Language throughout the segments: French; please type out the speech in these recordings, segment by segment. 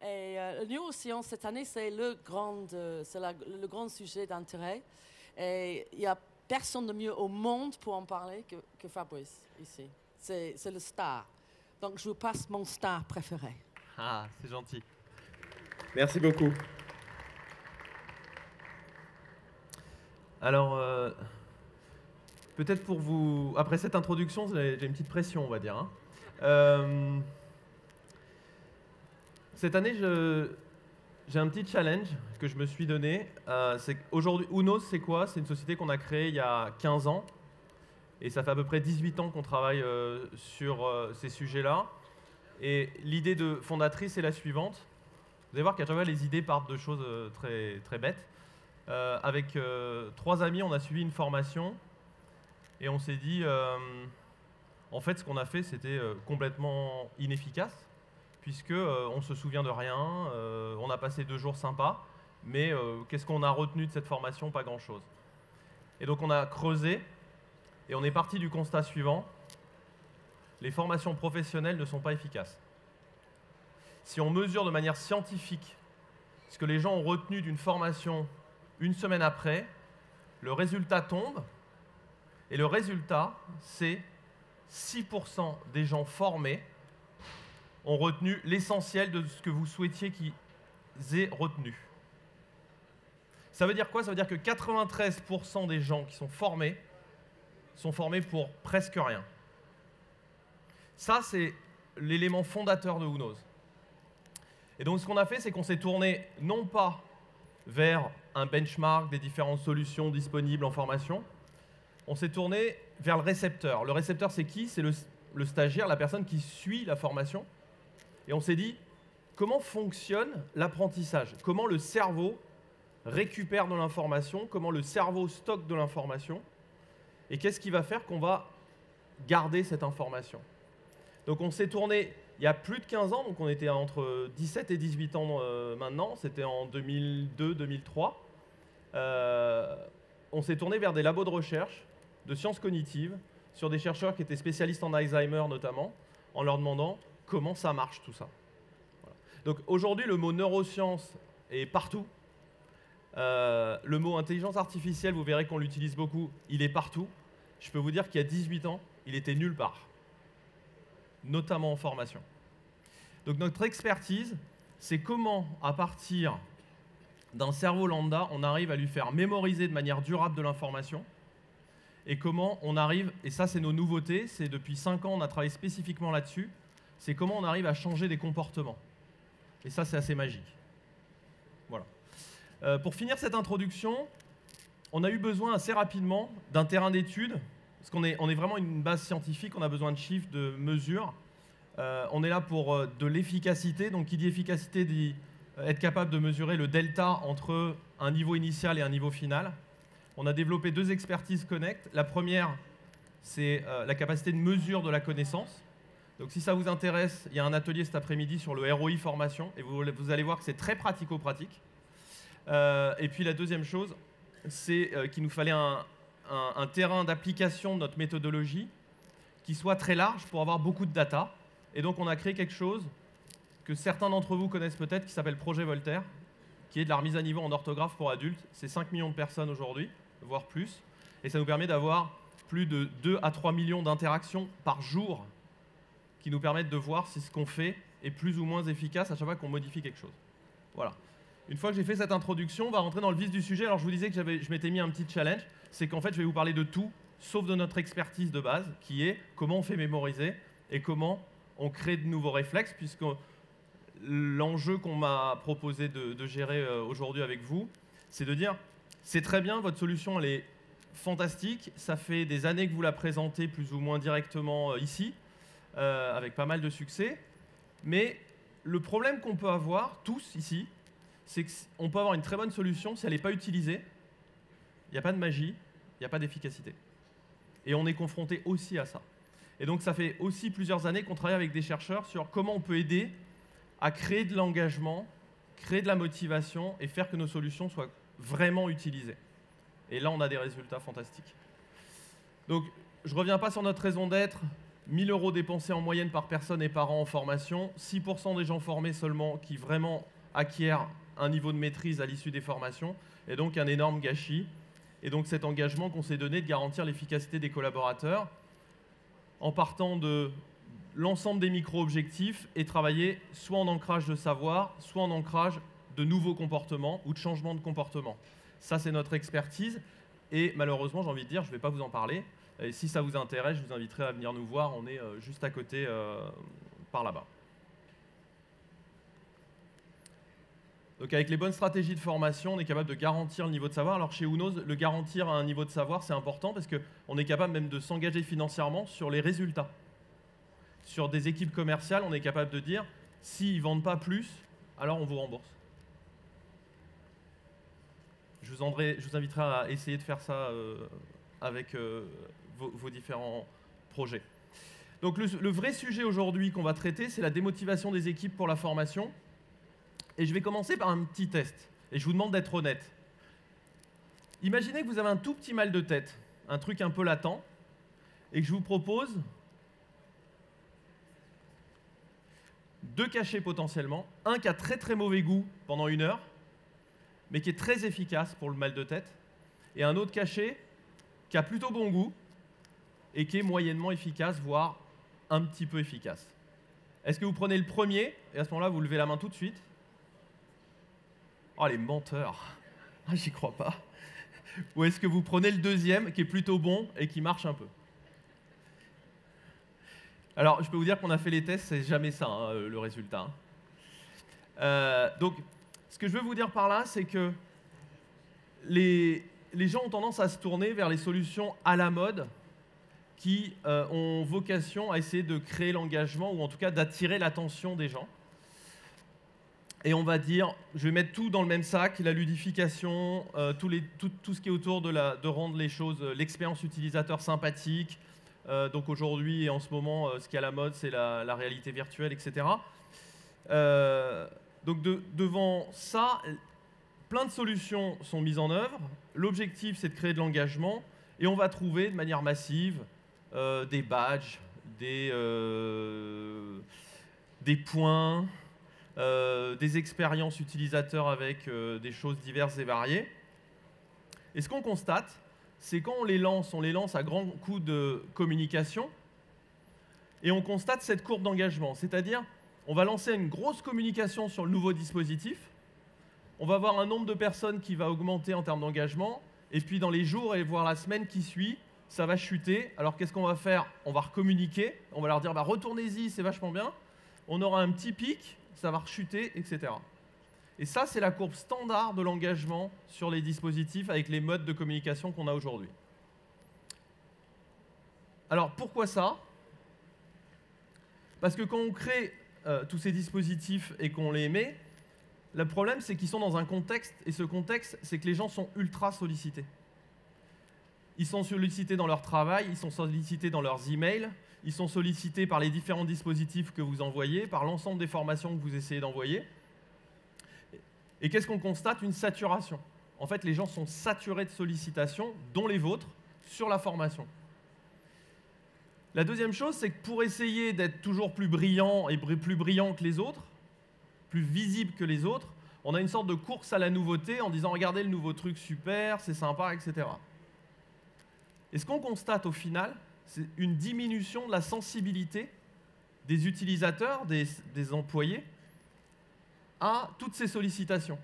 Et la neuroscience, cette année, c'est le grand sujet d'intérêt. Et il n'y a personne de mieux au monde pour en parler que Fabrice, ici. C'est le star. Donc, je vous passe mon star préféré. Ah, c'est gentil. Merci beaucoup. Alors, peut-être pour vous... Après cette introduction, j'ai une petite pression, on va dire. Cette année, j'ai un petit challenge que je me suis donné. Aujourd'hui, Unos, c'est quoi? C'est une société qu'on a créée il y a 15 ans. Et ça fait à peu près 18 ans qu'on travaille sur ces sujets-là. Et l'idée fondatrice est la suivante. Vous allez voir qu'à chaque fois, les idées partent de choses très, très bêtes. Avec 3 amis, on a suivi une formation. Et on s'est dit, en fait, ce qu'on a fait, c'était complètement inefficace, puisqu'on ne se souvient de rien, on a passé 2 jours sympas, mais qu'est-ce qu'on a retenu de cette formation? Pas grand-chose. Et donc on a creusé, et on est parti du constat suivant: les formations professionnelles ne sont pas efficaces. Si on mesure de manière scientifique ce que les gens ont retenu d'une formation une semaine après, le résultat tombe, et le résultat, c'est 6% des gens formés ont retenu l'essentiel de ce que vous souhaitiez qu'ils aient retenu. Ça veut dire quoi? Ça veut dire que 93% des gens qui sont formés pour presque rien. Ça, c'est l'élément fondateur de Unos. Et donc, ce qu'on a fait, c'est qu'on s'est tourné non pas vers un benchmark des différentes solutions disponibles en formation, on s'est tourné vers le récepteur. Le récepteur, c'est qui? C'est le stagiaire, la personne qui suit la formation. Et on s'est dit, comment fonctionne l'apprentissage? Comment le cerveau récupère de l'information? Comment le cerveau stocke de l'information? Et qu'est-ce qui va faire qu'on va garder cette information? Donc on s'est tourné il y a plus de 15 ans, donc on était entre 17 et 18 ans maintenant, c'était en 2002-2003. On s'est tourné vers des labos de recherche de sciences cognitives, sur des chercheurs qui étaient spécialistes en Alzheimer notamment, en leur demandant comment ça marche tout ça. Voilà. Donc aujourd'hui, le mot neurosciences est partout. Le mot intelligence artificielle, vous verrez qu'on l'utilise beaucoup, il est partout. Je peux vous dire qu'il y a 18 ans, il était nulle part, notamment en formation. Donc notre expertise, c'est comment, à partir d'un cerveau lambda, on arrive à lui faire mémoriser de manière durable de l'information, et comment on arrive, et ça c'est nos nouveautés, c'est depuis 5 ans on a travaillé spécifiquement là-dessus, c'est comment on arrive à changer des comportements. Et ça c'est assez magique. Voilà. Pour finir cette introduction, on a eu besoin assez rapidement d'un terrain d'étude, parce qu'on est vraiment une base scientifique, on a besoin de chiffres, de mesures. On est là pour de l'efficacité, donc qui dit efficacité dit être capable de mesurer le delta entre un niveau initial et un niveau final. On a développé 2 expertises Connect. La première, c'est la capacité de mesure de la connaissance. Donc si ça vous intéresse, il y a un atelier cet après-midi sur le ROI formation, et vous allez voir que c'est très pratico-pratique. Et puis la deuxième chose, c'est qu'il nous fallait un terrain d'application de notre méthodologie qui soit très large pour avoir beaucoup de data. Et donc on a créé quelque chose que certains d'entre vous connaissent peut-être, qui s'appelle Projet Voltaire, qui est de la remise à niveau en orthographe pour adultes. C'est 5 millions de personnes aujourd'hui, voire plus. Et ça nous permet d'avoir plus de 2 à 3 millions d'interactions par jour qui nous permettent de voir si ce qu'on fait est plus ou moins efficace à chaque fois qu'on modifie quelque chose. Voilà. Une fois que j'ai fait cette introduction, on va rentrer dans le vif du sujet. Alors je vous disais que je m'étais mis un petit challenge, c'est qu'en fait je vais vous parler de tout, sauf de notre expertise de base, qui est comment on fait mémoriser et comment on crée de nouveaux réflexes, puisque l'enjeu qu'on m'a proposé de gérer aujourd'hui avec vous, c'est de dire, c'est très bien, votre solution elle est fantastique, ça fait des années que vous la présentez plus ou moins directement ici, avec pas mal de succès, mais le problème qu'on peut avoir, tous ici, c'est qu'on peut avoir une très bonne solution, si elle n'est pas utilisée, il n'y a pas de magie, il n'y a pas d'efficacité. Et on est confronté aussi à ça. Et donc ça fait aussi plusieurs années qu'on travaille avec des chercheurs sur comment on peut aider à créer de l'engagement, créer de la motivation et faire que nos solutions soient vraiment utilisées. Et là, on a des résultats fantastiques. Donc, je ne reviens pas sur notre raison d'être. 1 000 € dépensés en moyenne par personne et par an en formation, 6% des gens formés seulement qui vraiment acquièrent un niveau de maîtrise à l'issue des formations, et donc un énorme gâchis. Et donc cet engagement qu'on s'est donné de garantir l'efficacité des collaborateurs en partant de l'ensemble des micro-objectifs et travailler soit en ancrage de savoir, soit en ancrage de nouveaux comportements ou de changement de comportement. Ça, c'est notre expertise. Et malheureusement, j'ai envie de dire, je ne vais pas vous en parler. Et si ça vous intéresse, je vous inviterai à venir nous voir. On est juste à côté, par là-bas. Donc avec les bonnes stratégies de formation, on est capable de garantir le niveau de savoir. Alors chez Unos, le garantir un niveau de savoir, c'est important parce qu'on est capable même de s'engager financièrement sur les résultats. Sur des équipes commerciales, on est capable de dire, s'ils ne vendent pas plus, alors on vous rembourse. Je vous inviterai à essayer de faire ça avec vos différents projets. Donc le vrai sujet aujourd'hui qu'on va traiter, c'est la démotivation des équipes pour la formation. Et je vais commencer par un petit test. Et je vous demande d'être honnête. Imaginez que vous avez un tout petit mal de tête, un truc un peu latent, et que je vous propose 2 cachets potentiellement. Un qui a très très mauvais goût pendant 1 heure, mais qui est très efficace pour le mal de tête. Et un autre cachet qui a plutôt bon goût et qui est moyennement efficace, voire un petit peu efficace. Est-ce que vous prenez le premier, et à ce moment-là, vous levez la main tout de suite? Oh, les menteurs! Ah, j'y crois pas. Ou est-ce que vous prenez le deuxième, qui est plutôt bon et qui marche un peu? Alors, je peux vous dire qu'on a fait les tests, c'est jamais ça, hein, le résultat. Donc, ce que je veux vous dire par là, c'est que les gens ont tendance à se tourner vers les solutions à la mode qui ont vocation à essayer de créer l'engagement ou en tout cas d'attirer l'attention des gens. Et on va dire, je vais mettre tout dans le même sac, la ludification, tout ce qui est autour de rendre les choses, l'expérience utilisateur sympathique. Donc aujourd'hui et en ce moment, ce qui est à la mode, c'est la réalité virtuelle, etc. Donc devant ça, plein de solutions sont mises en œuvre. L'objectif, c'est de créer de l'engagement. Et on va trouver de manière massive des badges, des points, des expériences utilisateurs avec des choses diverses et variées. Et ce qu'on constate, c'est quand on les lance à grands coups de communication, et on constate cette courbe d'engagement. C'est-à-dire, on va lancer une grosse communication sur le nouveau dispositif, on va avoir un nombre de personnes qui va augmenter en termes d'engagement, et puis dans les jours et voire la semaine qui suit, ça va chuter. Alors qu'est-ce qu'on va faire? On va recommuniquer, on va leur dire bah, retournez-y, c'est vachement bien. On aura un petit pic, ça va rechuter, etc. Et ça, c'est la courbe standard de l'engagement sur les dispositifs avec les modes de communication qu'on a aujourd'hui. Alors pourquoi ça? Parce que quand on crée tous ces dispositifs et qu'on les met, le problème, c'est qu'ils sont dans un contexte, et ce contexte, c'est que les gens sont ultra sollicités. Ils sont sollicités dans leur travail, ils sont sollicités dans leurs emails, ils sont sollicités par les différents dispositifs que vous envoyez, par l'ensemble des formations que vous essayez d'envoyer. Et qu'est-ce qu'on constate? Une saturation. En fait, les gens sont saturés de sollicitations, dont les vôtres, sur la formation. La deuxième chose, c'est que pour essayer d'être toujours plus brillant et plus brillant que les autres, plus visible que les autres, on a une sorte de course à la nouveauté en disant « Regardez le nouveau truc, super, c'est sympa, etc. » Et ce qu'on constate au final, c'est une diminution de la sensibilité des utilisateurs, des employés, à toutes ces sollicitations.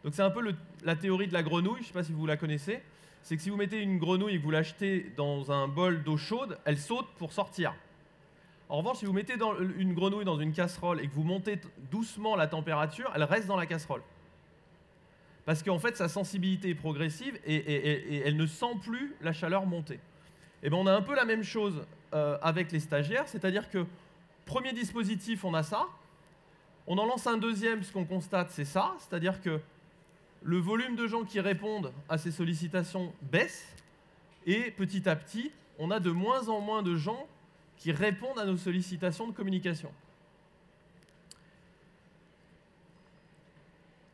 Donc c'est un peu la théorie de la grenouille, je ne sais pas si vous la connaissez, c'est que si vous mettez une grenouille et que vous l'achetez dans un bol d'eau chaude, elle saute pour sortir. En revanche, si vous mettez une grenouille dans une casserole et que vous montez doucement la température, elle reste dans la casserole. Parce qu'en fait, sa sensibilité est progressive et elle ne sent plus la chaleur monter. Et bien, on a un peu la même chose avec les stagiaires, c'est-à-dire que premier dispositif, on a ça. On en lance un deuxième, ce qu'on constate, c'est ça, c'est-à-dire que le volume de gens qui répondent à ces sollicitations baisse et petit à petit, on a de moins en moins de gens qui répondent à nos sollicitations de communication.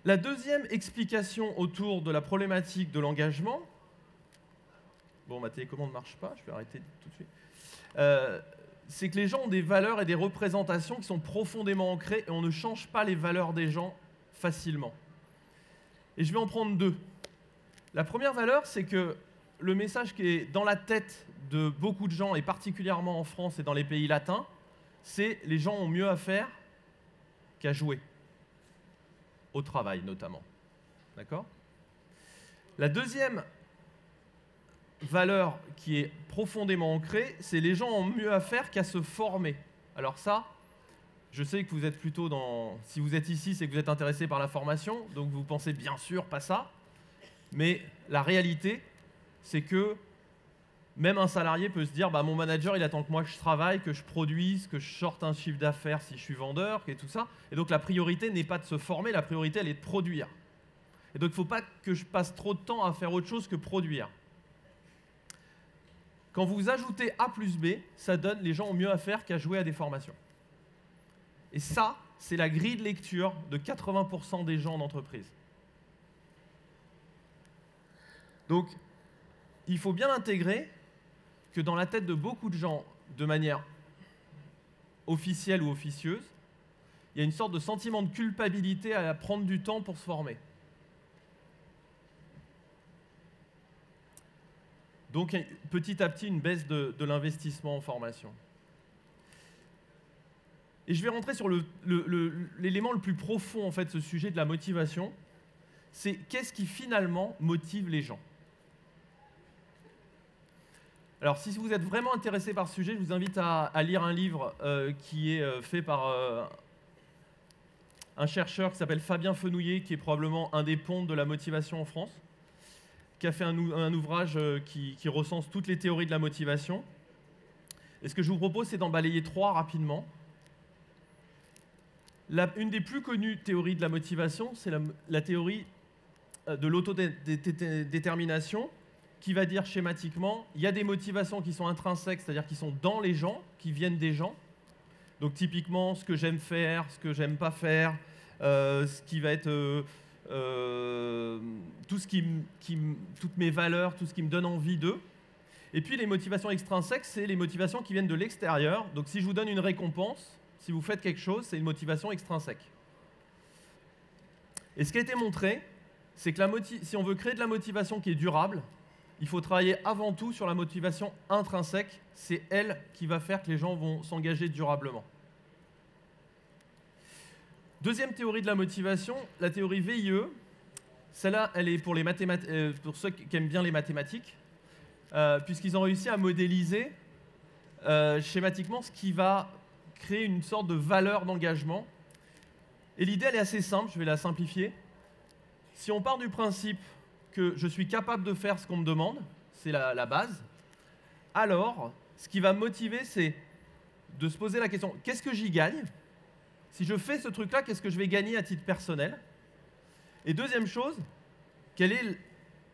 La deuxième explication autour de la problématique de l'engagement, bon, ma télécommande ne marche pas, je vais arrêter tout de suite. c'est que les gens ont des valeurs et des représentations qui sont profondément ancrées et on ne change pas les valeurs des gens facilement. Et je vais en prendre deux. La première valeur, c'est que le message qui est dans la tête de beaucoup de gens, et particulièrement en France et dans les pays latins, c'est les gens ont mieux à faire qu'à jouer. Au travail notamment. D'accord ? La deuxième valeur qui est profondément ancrée, c'est les gens ont mieux à faire qu'à se former. Alors ça, je sais que vous êtes plutôt dans... Si vous êtes ici, c'est que vous êtes intéressé par la formation, donc vous pensez bien sûr pas ça. Mais la réalité, c'est que même un salarié peut se dire bah, mon manager, il attend que moi je travaille, que je produise, que je sorte un chiffre d'affaires si je suis vendeur, et tout ça. Et donc la priorité n'est pas de se former, la priorité, elle est de produire. Et donc il ne faut pas que je passe trop de temps à faire autre chose que produire. Quand vous ajoutez A plus B, ça donne les gens ont mieux à faire qu'à jouer à des formations. Et ça, c'est la grille de lecture de 80% des gens en entreprise. Donc, il faut bien intégrer que dans la tête de beaucoup de gens, de manière officielle ou officieuse, il y a une sorte de sentiment de culpabilité à prendre du temps pour se former. Donc, petit à petit, une baisse de l'investissement en formation. Et je vais rentrer sur l'élément le plus profond, en fait, ce sujet de la motivation. C'est qu'est-ce qui, finalement, motive les gens ? Alors, si vous êtes vraiment intéressé par ce sujet, je vous invite à lire un livre qui est fait par un chercheur qui s'appelle Fabien Fenouillet, qui est probablement un des pontes de la motivation en France, qui a fait un ouvrage qui recense toutes les théories de la motivation. Et ce que je vous propose, c'est d'en balayer 3 rapidement. Une des plus connues théories de la motivation, c'est la théorie de l'autodétermination, qui va dire schématiquement, il y a des motivations qui sont intrinsèques, c'est-à-dire qui sont dans les gens, qui viennent des gens. Donc typiquement, ce que j'aime faire, ce que j'aime pas faire, ce qui va être toutes mes valeurs, tout ce qui me donne envie d'eux. Et puis les motivations extrinsèques, c'est les motivations qui viennent de l'extérieur. Donc si je vous donne une récompense, si vous faites quelque chose, c'est une motivation extrinsèque. Et ce qui a été montré, c'est que si on veut créer de la motivation qui est durable, il faut travailler avant tout sur la motivation intrinsèque. C'est elle qui va faire que les gens vont s'engager durablement. Deuxième théorie de la motivation, la théorie VIE. Celle-là, elle est pour ceux qui aiment bien les mathématiques, puisqu'ils ont réussi à modéliser schématiquement ce qui va créer une sorte de valeur d'engagement. Et l'idée, elle est assez simple, je vais la simplifier. Si on part du principe que je suis capable de faire ce qu'on me demande, c'est la base, alors ce qui va me motiver, c'est de se poser la question, qu'est-ce que j'y gagne ? Si je fais ce truc-là, qu'est-ce que je vais gagner à titre personnel ? Et deuxième chose, quel est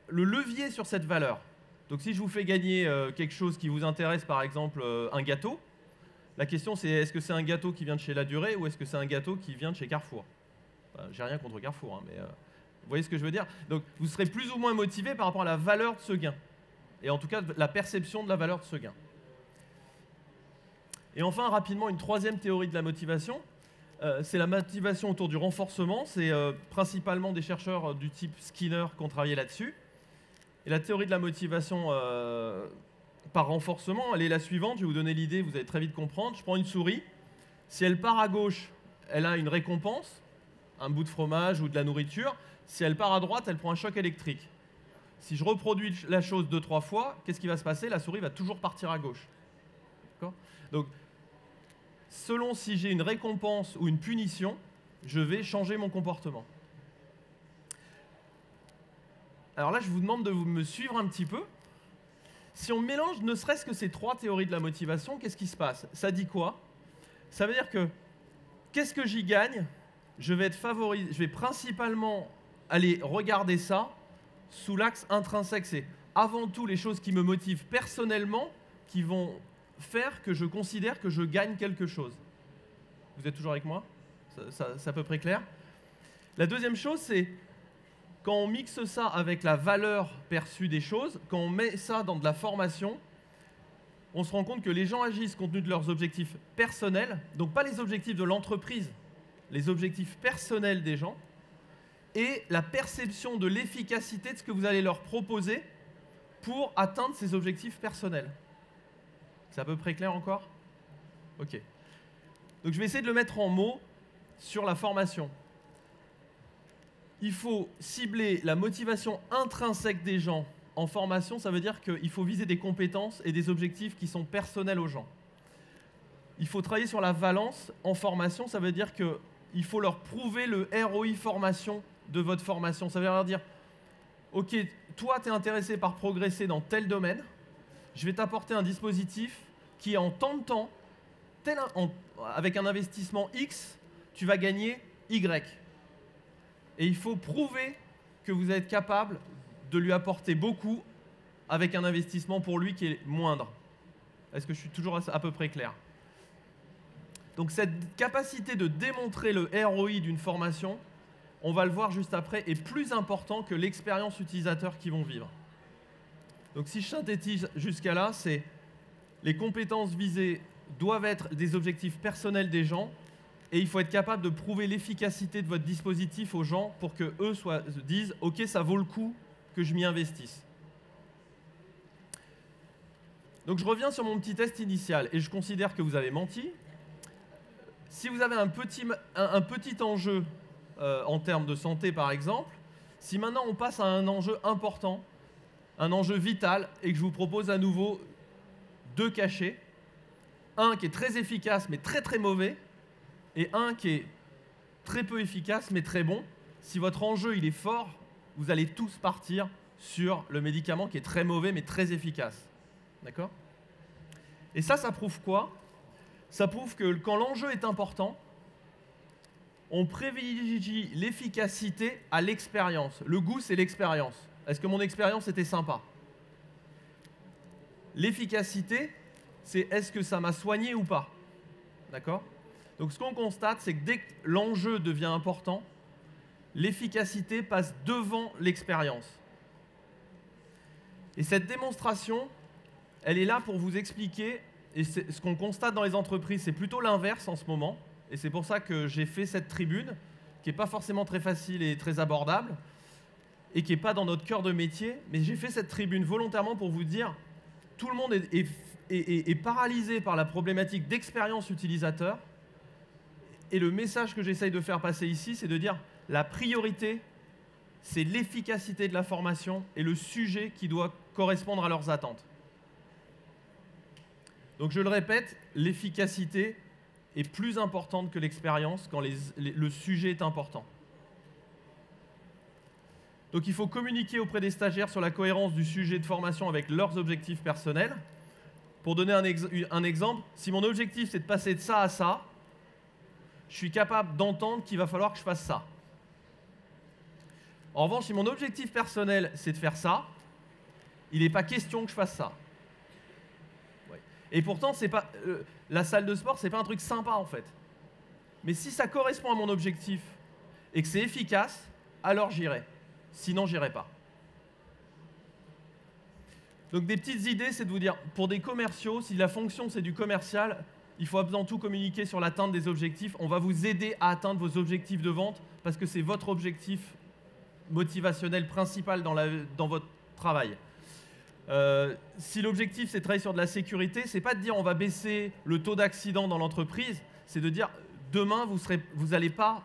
le levier sur cette valeur ? Donc si je vous fais gagner quelque chose qui vous intéresse, par exemple un gâteau, la question c'est est-ce que c'est un gâteau qui vient de chez La Durée ou est-ce que c'est un gâteau qui vient de chez Carrefour ? J'ai rien contre Carrefour, hein, mais vous voyez ce que je veux dire ? Donc vous serez plus ou moins motivé par rapport à la valeur de ce gain. Et en tout cas, la perception de la valeur de ce gain. Et enfin, rapidement, une troisième théorie de la motivation, c'est la motivation autour du renforcement. C'est principalement des chercheurs du type Skinner qui ont travaillé là-dessus. Et la théorie de la motivation par renforcement, elle est la suivante. Je vais vous donner l'idée, vous allez très vite comprendre. Je prends une souris. Si elle part à gauche, elle a une récompense, un bout de fromage ou de la nourriture. Si elle part à droite, elle prend un choc électrique. Si je reproduis la chose 2-3 fois, qu'est-ce qui va se passer ? La souris va toujours partir à gauche. D'accord ? Donc, selon si j'ai une récompense ou une punition, je vais changer mon comportement. Alors là, je vous demande de me suivre un petit peu. Si on mélange ne serait-ce que ces 3 théories de la motivation, qu'est-ce qui se passe ? Ça dit quoi ? Ça veut dire que, qu'est-ce que j'y gagne ? Je vais principalement aller regarder ça sous l'axe intrinsèque. C'est avant tout les choses qui me motivent personnellement qui vont faire que je considère que je gagne quelque chose. Vous êtes toujours avec moi ? C'est à peu près clair ? La deuxième chose, c'est quand on mixe ça avec la valeur perçue des choses, quand on met ça dans de la formation, on se rend compte que les gens agissent compte tenu de leurs objectifs personnels, donc pas les objectifs de l'entreprise, les objectifs personnels des gens, et la perception de l'efficacité de ce que vous allez leur proposer pour atteindre ces objectifs personnels. C'est à peu près clair encore? Ok. Donc je vais essayer de le mettre en mots sur la formation. Il faut cibler la motivation intrinsèque des gens en formation, ça veut dire qu'il faut viser des compétences et des objectifs qui sont personnels aux gens. Il faut travailler sur la valence en formation, ça veut dire qu'il faut leur prouver le ROI formation de votre formation. Ça veut leur dire, ok, toi tu es intéressé par progresser dans tel domaine, je vais t'apporter un dispositif qui en tant de temps, avec un investissement X, tu vas gagner Y. Et il faut prouver que vous êtes capable de lui apporter beaucoup avec un investissement pour lui qui est moindre. Est-ce que je suis toujours à peu près clair? Donc cette capacité de démontrer le ROI d'une formation, on va le voir juste après, est plus important que l'expérience utilisateur qu'ils vont vivre. Donc si je synthétise jusqu'à là, c'est les compétences visées doivent être des objectifs personnels des gens et il faut être capable de prouver l'efficacité de votre dispositif aux gens pour qu'eux se disent « Ok, ça vaut le coup que je m'y investisse ». Donc je reviens sur mon petit test initial et je considère que vous avez menti. Si vous avez un petit enjeu en termes de santé par exemple, si maintenant on passe à un enjeu important, un enjeu vital et que je vous propose à nouveau deux cachets, un qui est très efficace mais très très mauvais et un qui est très peu efficace mais très bon, si votre enjeu il est fort, vous allez tous partir sur le médicament qui est très mauvais mais très efficace. D'accord? Et ça prouve quoi? Ça prouve que quand l'enjeu est important, on privilégie l'efficacité à l'expérience. Le goût, c'est l'expérience. Est-ce que mon expérience était sympa? L'efficacité, c'est est-ce que ça m'a soigné ou pas? D'accord? Donc ce qu'on constate, c'est que dès que l'enjeu devient important, l'efficacité passe devant l'expérience. Et cette démonstration, elle est là pour vous expliquer, et ce qu'on constate dans les entreprises, c'est plutôt l'inverse en ce moment, et c'est pour ça que j'ai fait cette tribune, qui n'est pas forcément très facile et très abordable, et qui n'est pas dans notre cœur de métier, mais j'ai fait cette tribune volontairement pour vous dire, tout le monde est paralysé par la problématique d'expérience utilisateur, et le message que j'essaye de faire passer ici, c'est de dire, la priorité, c'est l'efficacité de la formation et le sujet qui doit correspondre à leurs attentes. Donc je le répète, l'efficacité est plus importante que l'expérience quand le sujet est important. Donc il faut communiquer auprès des stagiaires sur la cohérence du sujet de formation avec leurs objectifs personnels. Pour donner un exemple, si mon objectif c'est de passer de ça à ça, je suis capable d'entendre qu'il va falloir que je fasse ça. En revanche, si mon objectif personnel c'est de faire ça, il n'est pas question que je fasse ça. Et pourtant, c'est pas, la salle de sport, c'est pas un truc sympa en fait. Mais si ça correspond à mon objectif et que c'est efficace, alors j'irai. Sinon, j'irai pas. Donc des petites idées, c'est de vous dire, pour des commerciaux, si la fonction c'est du commercial, il faut avant tout communiquer sur l'atteinte des objectifs. On va vous aider à atteindre vos objectifs de vente parce que c'est votre objectif motivationnel principal dans votre travail. Si l'objectif c'est de travailler sur de la sécurité, c'est pas de dire on va baisser le taux d'accident dans l'entreprise, c'est de dire demain vous n'allez pas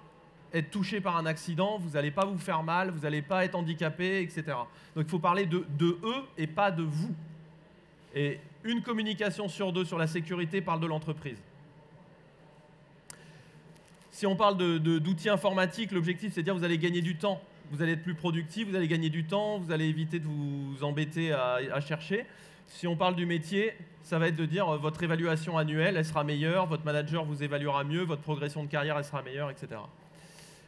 être touché par un accident, vous n'allez pas vous faire mal, vous n'allez pas être handicapé, etc. Donc il faut parler de eux et pas de vous. Et une communication sur deux sur la sécurité parle de l'entreprise. Si on parle d'outils informatiques, l'objectif c'est de dire vous allez gagner du temps. Vous allez être plus productif, vous allez gagner du temps, vous allez éviter de vous embêter à chercher. Si on parle du métier, ça va être de dire votre évaluation annuelle, elle sera meilleure, votre manager vous évaluera mieux, votre progression de carrière, elle sera meilleure, etc.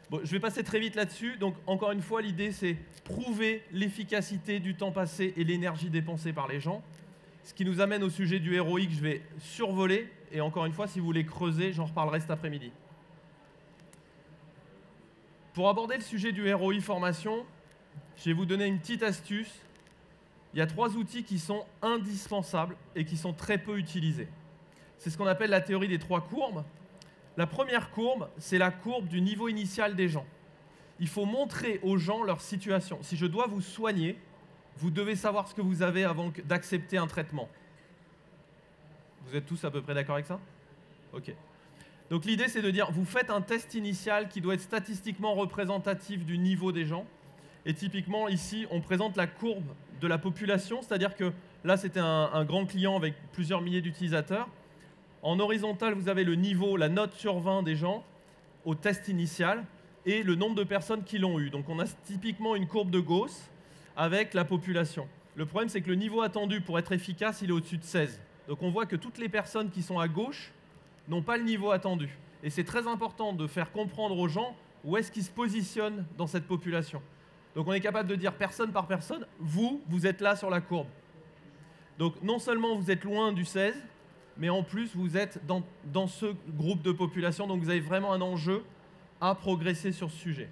Bon, je vais passer très vite là-dessus. Donc, encore une fois, l'idée, c'est prouver l'efficacité du temps passé et l'énergie dépensée par les gens. Ce qui nous amène au sujet du ROI que je vais survoler. Et encore une fois, si vous voulez creuser, j'en reparlerai cet après-midi. Pour aborder le sujet du ROI formation, je vais vous donner une petite astuce. il y a 3 outils qui sont indispensables et qui sont très peu utilisés. C'est ce qu'on appelle la théorie des 3 courbes. La première courbe, c'est la courbe du niveau initial des gens. Il faut montrer aux gens leur situation. Si je dois vous soigner, vous devez savoir ce que vous avez avant d'accepter un traitement. Vous êtes tous à peu près d'accord avec ça? Ok. Donc l'idée, c'est de dire, vous faites un test initial qui doit être statistiquement représentatif du niveau des gens. Et typiquement, ici, on présente la courbe de la population, c'est-à-dire que là, c'était un grand client avec plusieurs milliers d'utilisateurs. En horizontal, vous avez le niveau, la note sur 20 des gens au test initial et le nombre de personnes qui l'ont eu. Donc on a typiquement une courbe de Gauss avec la population. Le problème, c'est que le niveau attendu pour être efficace, il est au-dessus de 16. Donc on voit que toutes les personnes qui sont à gauche n'ont pas le niveau attendu. Et c'est très important de faire comprendre aux gens où est-ce qu'ils se positionnent dans cette population. Donc on est capable de dire personne par personne, vous êtes là sur la courbe. Donc non seulement vous êtes loin du 16, mais en plus vous êtes dans ce groupe de population, donc vous avez vraiment un enjeu à progresser sur ce sujet.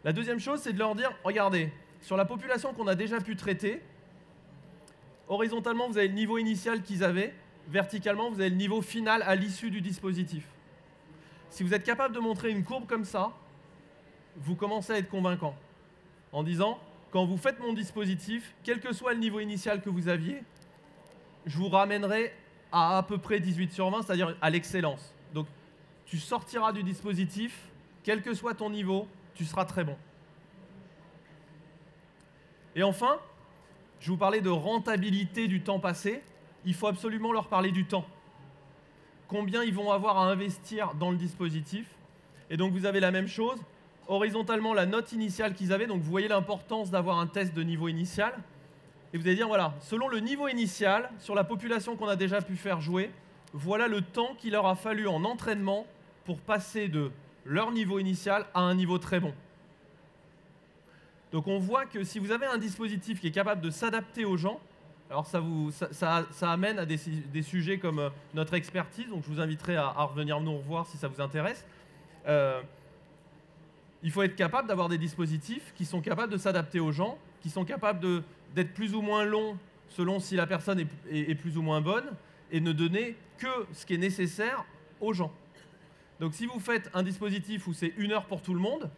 La deuxième chose, c'est de leur dire, regardez, sur la population qu'on a déjà pu traiter, horizontalement, vous avez le niveau initial qu'ils avaient, verticalement, vous avez le niveau final à l'issue du dispositif. Si vous êtes capable de montrer une courbe comme ça, vous commencez à être convaincant. En disant, quand vous faites mon dispositif, quel que soit le niveau initial que vous aviez, je vous ramènerai à peu près 18 sur 20, c'est-à-dire à l'excellence. Donc, tu sortiras du dispositif, quel que soit ton niveau, tu seras très bon. Et enfin, je vous parlais de rentabilité du temps passé. Il faut absolument leur parler du temps. Combien ils vont avoir à investir dans le dispositif. Et donc, vous avez la même chose. Horizontalement, la note initiale qu'ils avaient. Donc, vous voyez l'importance d'avoir un test de niveau initial. Et vous allez dire, voilà, selon le niveau initial, sur la population qu'on a déjà pu faire jouer, voilà le temps qu'il leur a fallu en entraînement pour passer de leur niveau initial à un niveau très bon. Donc on voit que si vous avez un dispositif qui est capable de s'adapter aux gens, alors ça amène à des sujets comme notre expertise, donc je vous inviterai à revenir nous revoir si ça vous intéresse. Il faut être capable d'avoir des dispositifs qui sont capables de s'adapter aux gens, qui sont capables d'être plus ou moins longs selon si la personne est plus ou moins bonne, et ne donner que ce qui est nécessaire aux gens. Donc si vous faites un dispositif où c'est 1 heure pour tout le monde,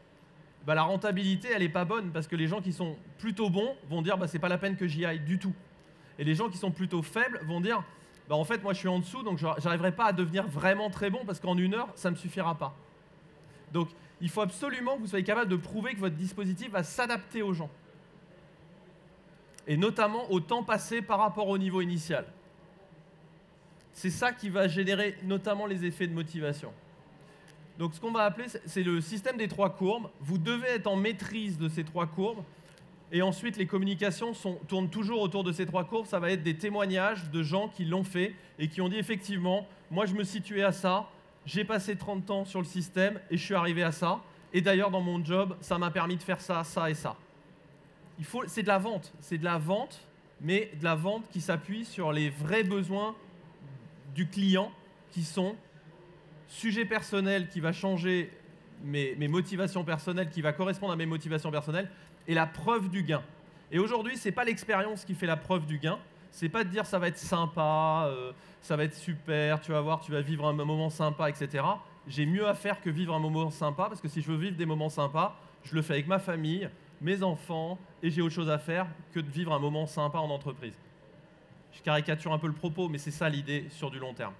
bah, la rentabilité, elle n'est pas bonne, parce que les gens qui sont plutôt bons vont dire bah, c'est pas la peine que j'y aille du tout. Et les gens qui sont plutôt faibles vont dire bah, en fait, moi je suis en dessous, donc j'arriverai pas à devenir vraiment très bon, parce qu'en 1 heure, ça ne me suffira pas. Donc il faut absolument que vous soyez capable de prouver que votre dispositif va s'adapter aux gens. Et notamment au temps passé par rapport au niveau initial. C'est ça qui va générer notamment les effets de motivation. Donc ce qu'on va appeler, c'est le système des 3 courbes. Vous devez être en maîtrise de ces 3 courbes. Et ensuite, les communications tournent toujours autour de ces 3 courbes. Ça va être des témoignages de gens qui l'ont fait et qui ont dit effectivement, moi je me situais à ça, j'ai passé 30 ans sur le système et je suis arrivé à ça. Et d'ailleurs, dans mon job, ça m'a permis de faire ça, ça et ça. C'est de la vente. C'est de la vente, mais de la vente qui s'appuie sur les vrais besoins du client, qui sont sujet personnel qui va changer mes motivations personnelles, qui va correspondre à mes motivations personnelles, et la preuve du gain. Et aujourd'hui, ce n'est pas l'expérience qui fait la preuve du gain. Ce n'est pas de dire ça va être sympa, ça va être super, tu vas voir, tu vas vivre un moment sympa, etc. J'ai mieux à faire que vivre un moment sympa, parce que si je veux vivre des moments sympas, je le fais avec ma famille, mes enfants, et j'ai autre chose à faire que de vivre un moment sympa en entreprise. Je caricature un peu le propos, mais c'est ça l'idée sur du long terme.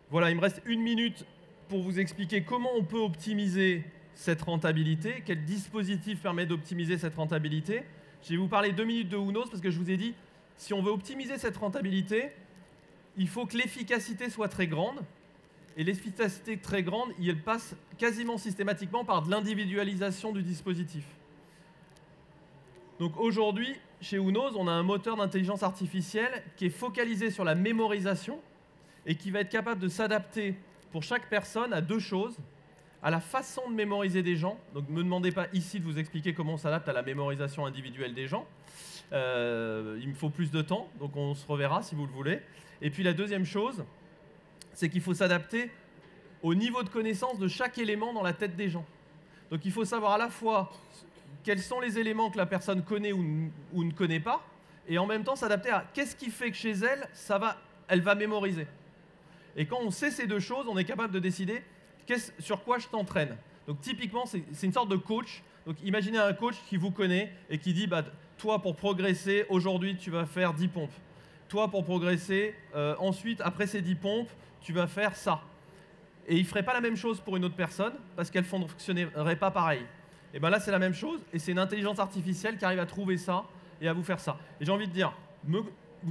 Voilà, il me reste 1 minute pour vous expliquer comment on peut optimiser cette rentabilité, quel dispositif permet d'optimiser cette rentabilité. Je vais vous parler 2 minutes de Unos parce que je vous ai dit, si on veut optimiser cette rentabilité, il faut que l'efficacité soit très grande. Et l'efficacité très grande, elle passe quasiment systématiquement par de l'individualisation du dispositif. Donc aujourd'hui, chez Unos, on a un moteur d'intelligence artificielle qui est focalisé sur la mémorisation et qui va être capable de s'adapter pour chaque personne à 2 choses, à la façon de mémoriser des gens. Donc ne me demandez pas ici de vous expliquer comment on s'adapte à la mémorisation individuelle des gens. Il me faut plus de temps, donc on se reverra si vous le voulez. Et puis la deuxième chose, c'est qu'il faut s'adapter au niveau de connaissance de chaque élément dans la tête des gens. Donc il faut savoir à la fois quels sont les éléments que la personne connaît ou ne connaît pas, et en même temps s'adapter à qu'est-ce qui fait que chez elle, elle va mémoriser. Et quand on sait ces deux choses, on est capable de décider sur quoi je t'entraîne. Donc typiquement, c'est une sorte de coach. Donc imaginez un coach qui vous connaît et qui dit bah, toi pour progresser, aujourd'hui tu vas faire 10 pompes. Toi pour progresser, ensuite après ces 10 pompes, tu vas faire ça. Et il ne ferait pas la même chose pour une autre personne parce qu'elle ne fonctionnerait pas pareil. Et bien là c'est la même chose et c'est une intelligence artificielle qui arrive à trouver ça et à vous faire ça. Et j'ai envie de dire, vous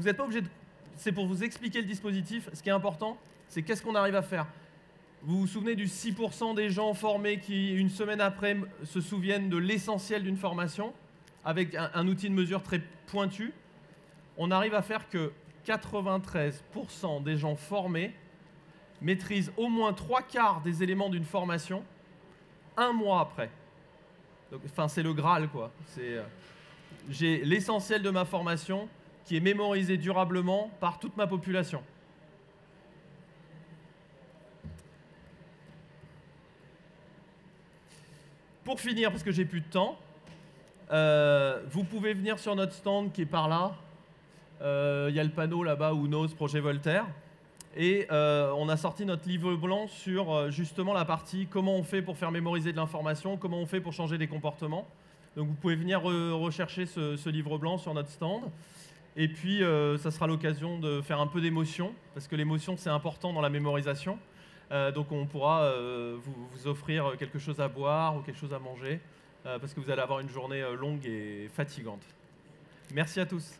n'êtes pas obligé de... C'est pour vous expliquer le dispositif. Ce qui est important, c'est qu'est-ce qu'on arrive à faire. Vous vous souvenez du 6% des gens formés qui, une semaine après, se souviennent de l'essentiel d'une formation avec un outil de mesure très pointu. On arrive à faire que 93% des gens formés maîtrisent au moins 3/4 des éléments d'une formation un mois après. Donc, enfin, c'est le Graal, quoi. J'ai l'essentiel de ma formation qui est mémorisé durablement par toute ma population. Pour finir, parce que j'ai plus de temps, vous pouvez venir sur notre stand qui est par là. Il y a le panneau là-bas, Unos, Projet Voltaire. Et on a sorti notre livre blanc sur justement la partie comment on fait pour faire mémoriser de l'information, comment on fait pour changer des comportements. Donc vous pouvez venir rechercher ce livre blanc sur notre stand. Et puis ça sera l'occasion de faire un peu d'émotion, parce que l'émotion c'est important dans la mémorisation. Donc on pourra vous offrir quelque chose à boire ou quelque chose à manger, parce que vous allez avoir une journée longue et fatigante. Merci à tous.